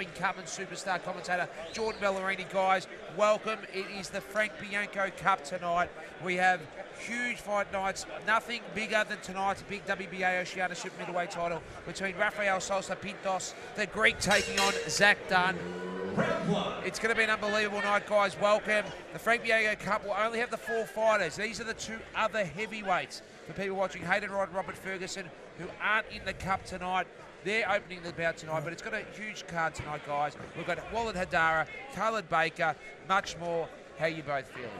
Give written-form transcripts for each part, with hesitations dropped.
Incumbent superstar commentator Jordan Bellerini. Guys, welcome. It is the Frank Bianco Cup tonight. We have huge fight nights. Nothing bigger than tonight's big WBA Oceaniaship middleweight title between Rafael Sosa Pintos, the Greek, taking on Zach Dunn. It's going to be an unbelievable night, guys. Welcome. The Frank Bianco Cup will only have the 4 fighters. These are the 2 other heavyweights for people watching. Hayden Wright and Robert Ferguson, who aren't in the Cup tonight. They're opening the bout tonight, but it's got a huge card tonight, guys. We've got Walid Hadara, Khaled Baker, much more. How are you both feeling?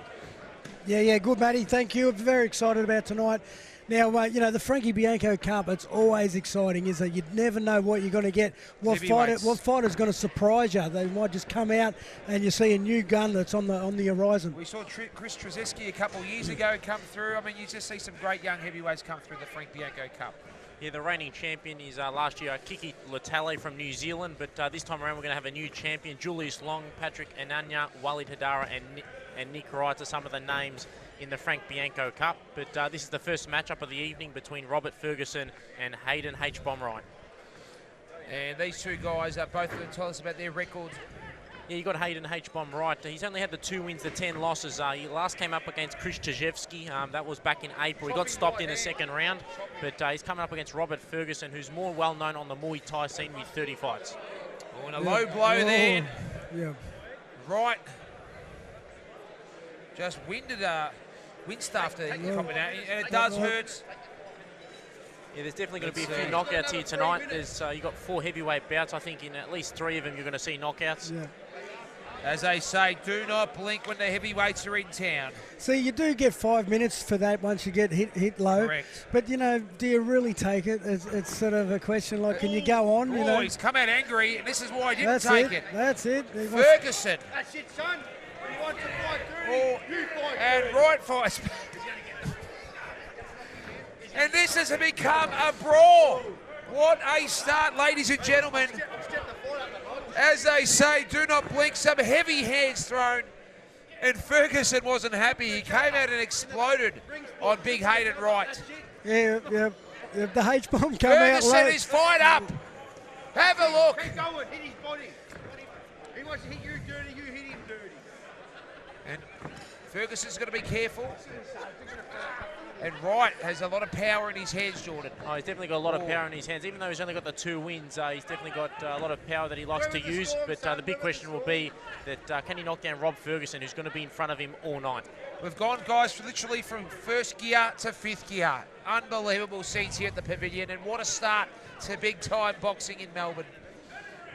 Yeah, good, Matty. Thank you. I'm very excited about tonight. Now, you know, the Frankie Bianco Cup, it's always exciting, is that you never know what you're going to get. What fighter's going to surprise you. They might just come out and you see a new gun that's on the horizon. We saw Chris Trzeski a couple of years ago come through. I mean, you just see some great young heavyweights come through the Frank Bianco Cup. Yeah, the reigning champion is last year Kiki Latale from New Zealand, but this time around we're going to have a new champion. Julius Long, Patrick Ananya, Walid Hadara and Nick Wright are some of the names in the Frank Bianco Cup. But this is the first matchup of the evening between Robert Ferguson and Hayden H-Bomb Wright. And these 2 guys are both going to tell us about their records. Yeah, you got Hayden H-Bomb Wright. He's only had the 2 wins, the 10 losses. He last came up against Chris Trzeski. That was back in April. He got stopped in the second round, but he's coming up against Robert Ferguson, who's more well-known on the Muay Thai scene with 30 fights. Oh, and a low blow there. Yeah. Right. Just wind-stuffed coming out, and it does hurt. Yeah, there's definitely going to be a few knockouts here tonight. There's you got 4 heavyweight bouts. I think in at least 3 of them you're going to see knockouts. Yeah. As they say, do not blink when the heavyweights are in town. See, you do get 5 minutes for that once you get hit low. Correct. But, you know, do you really take it? It's sort of a question like, can you go on? You know? He's come out angry, and this is why he didn't take it. That's it. Ferguson. That's it, son. He wants to fight dirty. You fight and dirty. Wright fights. And this has become a brawl. What a start, ladies and gentlemen. As they say, do not blink. Some heavy hands thrown. And Ferguson wasn't happy. He came out and exploded on big Hayden Wright. Yeah. The H-bomb come out Ferguson is fired up. Have a look. Keep going. Hit his body. He wants to hit you dirty. You hit him dirty. And Ferguson's got to be careful. And Wright has a lot of power in his hands, Jordan. Oh, he's definitely got a lot of power in his hands. Even though he's only got the 2 wins, he's definitely got a lot of power that he likes to use. But the big question will be that can he knock down Rob Ferguson, who's going to be in front of him all night? We've gone, guys, literally from 1st gear to 5th gear. Unbelievable seats here at the Pavilion, and what a start to big-time boxing in Melbourne.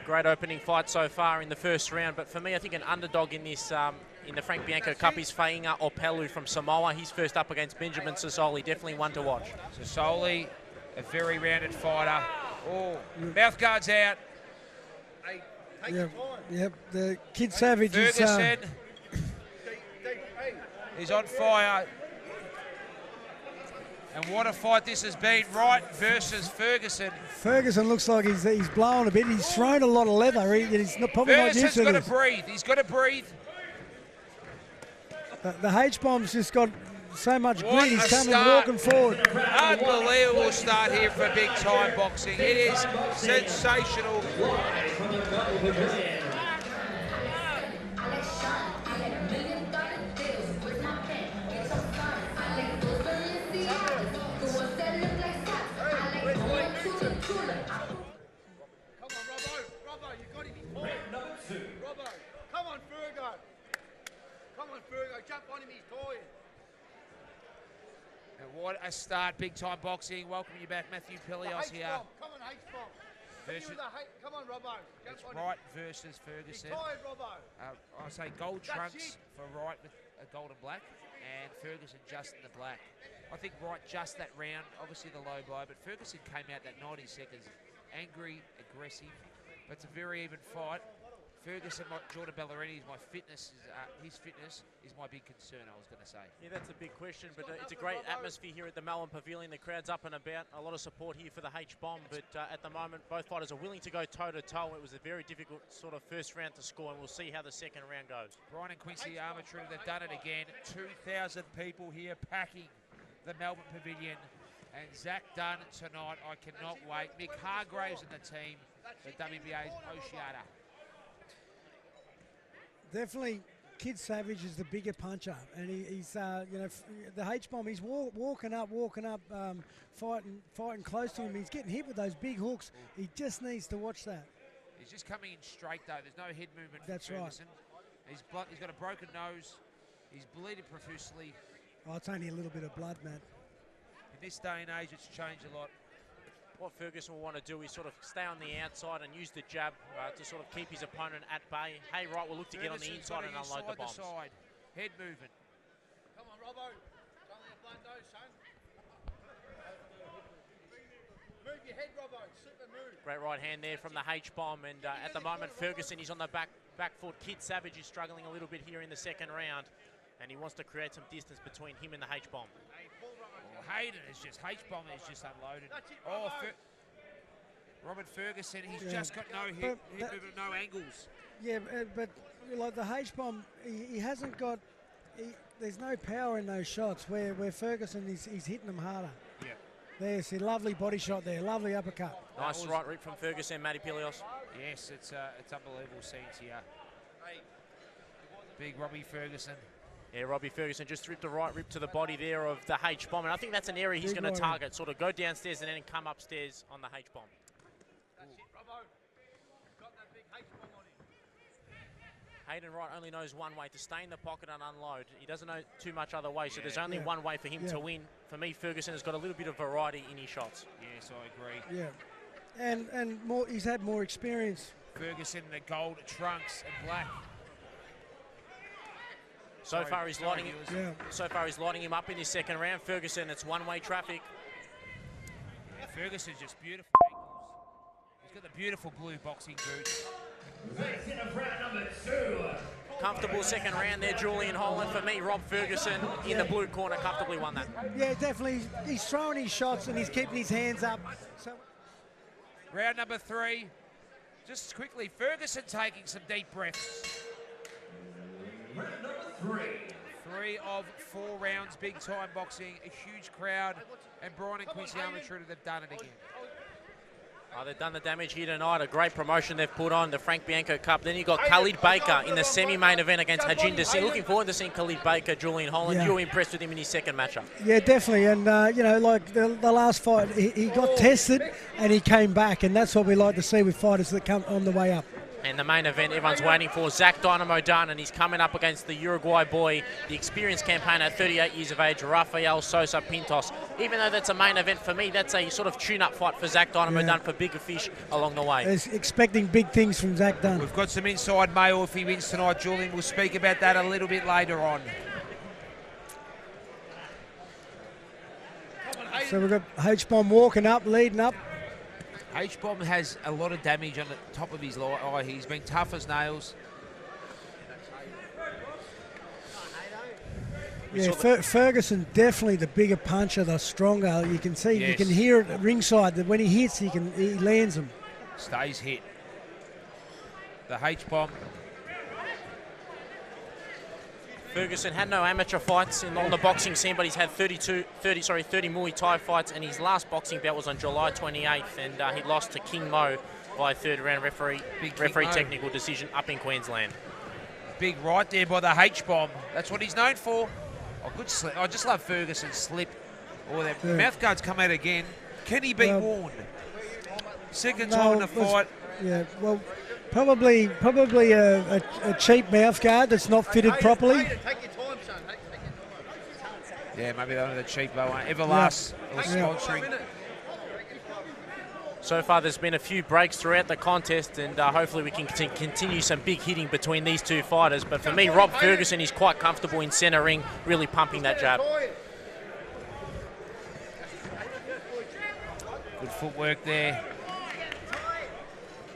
Great opening fight so far in the first round, but for me, I think an underdog in this in the Frank Bianco Cup is Fainga Opelu from Samoa. He's first up against Benjamin Sisoli, definitely one to watch. Sisoli, a very rounded fighter. Oh, mouth guard's out. Hey, take your time. Yep, the Kid Savage Ferguson is on fire. And what a fight this has been, Wright versus Ferguson. Ferguson looks like he's blowing a bit. He's thrown a lot of leather. He's probably not used to this. Ferguson's got to breathe. He's got to breathe. The H-bomb's just got so much grit. He's coming, walking forward. Unbelievable start here for big-time boxing. It is sensational. Jump on him, he's toying. And what a start, big-time boxing. Welcome you back, Matthew Pilios here. Come on, H-bomb. Come on, Robbo. It's Wright versus Ferguson. He's tired, Robbo. I say gold trunks for Wright with a gold and black, and Ferguson just in the black. I think Wright just that round, obviously the low blow, but Ferguson came out that 90 seconds angry, aggressive, but it's a very even fight. Ferguson, Jordan Bellerini, his fitness is my big concern, I was going to say. Yeah, that's a big question, but it's a great atmosphere here at the Melbourne Pavilion. The crowd's up and about. A lot of support here for the H-bomb, but at the moment, both fighters are willing to go toe-to-toe. It was a very difficult sort of first round to score, and we'll see how the second round goes. Brian and Quincy Armatrude, they've done it again. 2,000 people here packing the Melbourne Pavilion. And Zach Dunn tonight, I cannot wait. Mick Hargraves and the team, the WBA's Oceania. Definitely, Kid Savage is the bigger puncher, and he's the H-bomb. He's walking up, fighting close to him. He's getting hit with those big hooks. He just needs to watch that. He's just coming in straight though. There's no head movement. That's from Ferguson. He's got a broken nose. He's bleeding profusely. Oh, it's only a little bit of blood, man. In this day and age, it's changed a lot. What Ferguson will want to do is sort of stay on the outside and use the jab to sort of keep his opponent at bay. Hey, Wright will look to get on the inside and unload the bombs. Head movement. Come on, Robbo. It's only a blood nose, son. Move your head, Robbo. Slip and move. Great right hand there from the H-bomb, and at the moment Ferguson is on the back foot. Kid Savage is struggling a little bit here in the second round, and he wants to create some distance between him and the H-bomb. Hayden is just H-bomb is just unloaded. Oh, Robert Ferguson, he's just got no hit movement, no angles. Yeah, but like the H-bomb, he hasn't got. There's no power in those shots. Where Ferguson he's hitting them harder. Yeah. There's a lovely body shot there, lovely uppercut. Nice right rip from Ferguson, Matty Pilios. Yes, it's unbelievable scenes here. Big Robbie Ferguson. Yeah, Robbie Ferguson just ripped a right rip to the body there of the H-bomb, and I think that's an area he's going to target, sort of go downstairs and then come upstairs on the H-bomb. That's it, Robbo. You've got that big H-bomb on him. Hayden Wright only knows one way, to stay in the pocket and unload. He doesn't know too much other way, so there's only one way for him to win. For me, Ferguson has got a little bit of variety in his shots. Yes, I agree. Yeah, and more. He's had more experience. Ferguson in the gold trunks and black. So far he's lighting him up in his second round. Ferguson, it's one-way traffic. Yeah, Ferguson's just beautiful ankles. He's got the beautiful blue boxing boots. Comfortable second round there, Julian Holland. For me, Rob Ferguson in the blue corner comfortably won that. Yeah, definitely. He's throwing his shots and he's keeping his hands up. So round number 3. Just quickly, Ferguson taking some deep breaths. Round number 3. 3 of 4 rounds, big time boxing, a huge crowd, and Brian and Quincy Armatruder, they've done it again. They've done the damage here tonight. A great promotion they've put on, the Frank Bianco Cup. Then you've got Khalid Baker in the semi-main event against Hajinder Singh. Looking forward to seeing Khalid Baker, Julian Holland. You were impressed with him in his second matchup. Yeah, definitely. And, like the last fight, he got tested and he came back. And that's what we like to see with fighters that come on the way up. And the main event everyone's waiting for, Zach Dynamo Dunn, and he's coming up against the Uruguay boy, the experienced campaigner at 38 years of age, Rafael Sosa Pintos. Even though that's a main event for me, that's a sort of tune-up fight for Zach Dynamo Dunn for bigger fish along the way. He's expecting big things from Zach Dunn. We've got some inside mail if he wins tonight, Julian. We'll speak about that a little bit later on. So we've got H-bomb walking up, leading up. H-bomb has a lot of damage on the top of his eye. He's been tough as nails. Yeah, Ferguson definitely the bigger puncher, the stronger. You can see, you can hear it at ringside that when he hits, he lands them. Stays hit. The H-bomb. Ferguson had no amateur fights on the boxing scene, but he's had 30 Muay Thai fights, and his last boxing bout was on July 28th, and he lost to King Mo by third round referee technical decision up in Queensland. Big right there by the H-bomb. That's what he's known for. Oh, good slip. I just love Ferguson's slip. Oh, that mouth guard's come out again. Can he be warned? Second time in the fight. Yeah, well, probably a cheap mouth guard that's not fitted properly. Take your time, son. Take your time. Yeah, maybe they're the cheap one. Everlast was sponsoring. So far, there's been a few breaks throughout the contest, and hopefully we can continue some big hitting between these two fighters. But for me, Rob Ferguson is quite comfortable in centre ring, really pumping that jab. Good footwork there.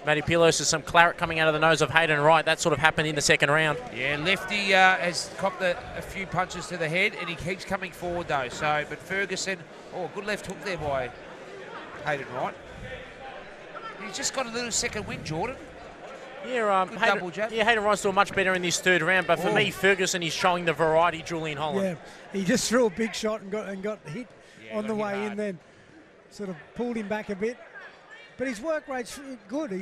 Matty Pilos has some claret coming out of the nose of Hayden Wright. That sort of happened in the second round. Yeah, Lefty has copped a few punches to the head, and he keeps coming forward though. So, but Ferguson, good left hook there by Hayden Wright. He's just got a little second win, Jordan. Yeah, double jab. Yeah, Hayden Wright's doing much better in this third round, but for me, Ferguson is showing the variety, Julian Holland. Yeah, he just threw a big shot and got hit on the way in then. Sort of pulled him back a bit. But his work rate's good.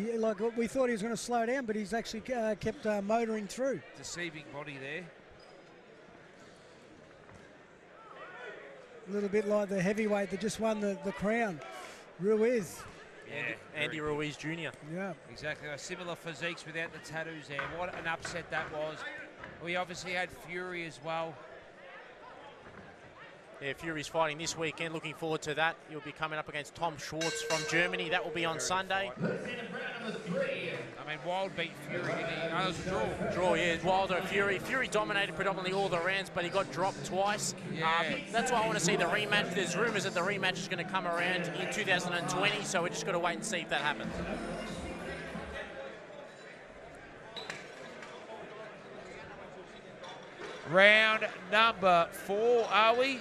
We thought he was going to slow down, but he's actually kept motoring through. Deceiving body there. A little bit like the heavyweight that just won the crown, Ruiz. Yeah, Andy Ruiz Jr. Yeah. Exactly. Similar physiques without the tattoos there. What an upset that was. We obviously had Fury as well. Yeah, Fury's fighting this weekend. Looking forward to that. He'll be coming up against Tom Schwartz from Germany. That will be on Sunday. I mean, Wild beat Fury, didn't he? No, it was a draw. Draw, yeah. Wilder and Fury. Fury dominated predominantly all the rounds, but he got dropped twice. Yeah. That's why I want to see the rematch. There's rumours that the rematch is going to come around in 2020, so we're just got to wait and see if that happens. Round number 4, are we?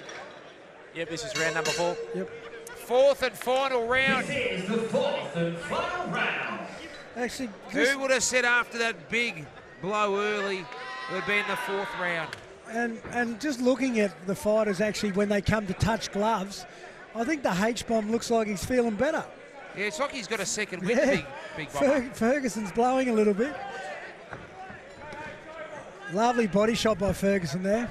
Yep, this is round number 4. Yep. Fourth and final round. This is the fourth and final round. Actually, Who would have said after that big blow early, it would be in the 4th round? and just looking at the fighters actually when they come to touch gloves, I think the H-bomb looks like he's feeling better. Yeah, it's like he's got a second win, Yeah. big bomber. Ferguson's blowing a little bit. Lovely body shot by Ferguson there.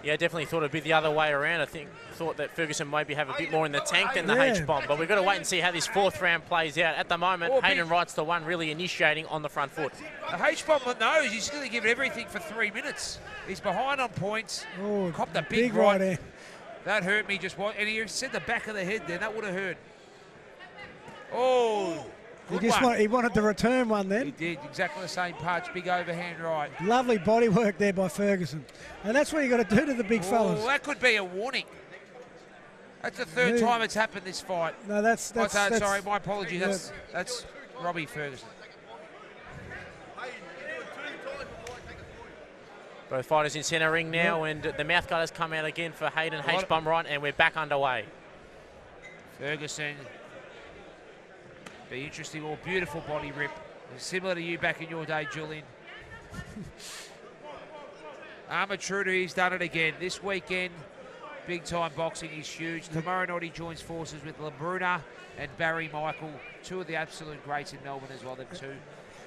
Yeah, I definitely thought it'd be the other way around. I thought that Ferguson maybe have a bit more in the tank than the H-bomb, but we've got to wait and see how this 4th round plays out. At the moment, Hayden Wright's the one really initiating on the front foot. The H-bomb knows he's going to give it everything for 3 minutes. He's behind on points. Oh, Copped a big right right. there. That hurt me just what, and he said the back of the head there. That would have hurt. Oh, good one. He wanted the return one then. He did, exactly the same punch, big overhand right. Lovely body work there by Ferguson. And that's what you got to do to the big fellas. Oh, that could be a warning. That's the 3rd time it's happened this fight. No, that's sorry, my apologies. That's Robbie Ferguson. Both fighters in centre ring now, and the mouth guard has come out again for Hayden H-bomb Wright, and we're back underway. Ferguson. Be interesting. Or beautiful body rip. Similar to you back in your day, Julian. Armatruda, he's done it again. This weekend, big time boxing is huge. Tomorrow night he joins forces with LeBruna and Barry Michael, 2 of the absolute greats in Melbourne as well, them 2.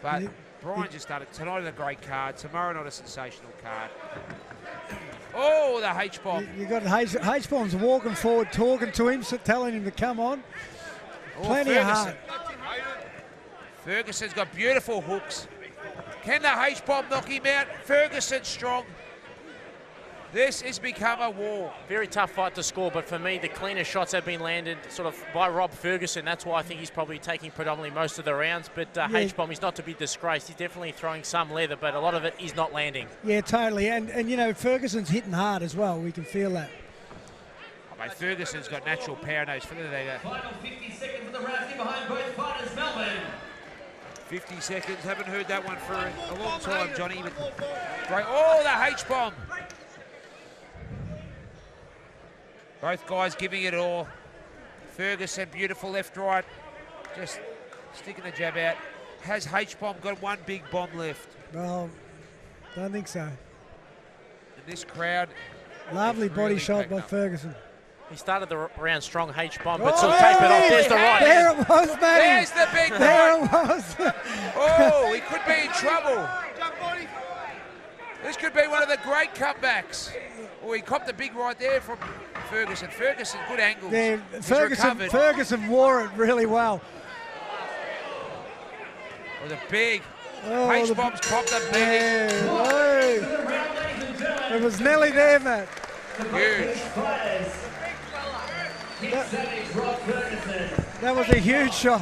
But Brian just done it. Tonight is a great card. Tomorrow night a sensational card. Oh, the H-bomb. You got H-bomb's walking forward, talking to him, telling him to come on. Plenty of heart. Ferguson's got beautiful hooks. Can the H-bomb knock him out? Ferguson's strong. This has become a war. Very tough fight to score, but for me, the cleaner shots have been landed sort of by Rob Ferguson. That's why I think he's probably taking predominantly most of the rounds. But H-bomb is not to be disgraced. He's definitely throwing some leather, but a lot of it is not landing. Yeah, totally. And you know, Ferguson's hitting hard as well. We can feel that. Oh, mate, Ferguson's got natural power in those fillers. Final 50 seconds of the round here behind both fighters, Melbourne. 50 seconds. Haven't heard that one for a long time, Johnny. But great. Oh, the H-bomb. Both guys giving it all. Ferguson, beautiful left, right. Just sticking the jab out. Has H-bomb got one big bomb left? Well, don't think so. In this crowd. Lovely body really shot by up. Ferguson. He started the round strong, H-bomb, but sort of tapered off. There's the right. There it was, mate. There's the big There right. it was. Oh, he could be in trouble. This could be one of the great comebacks. Oh, he copped a big right there from Ferguson. Ferguson, good angles. Yeah, He's Ferguson recovered. Ferguson wore it really well. With a big H-bomb's copped a big. It was nearly there, mate. Huge. That was a huge shot.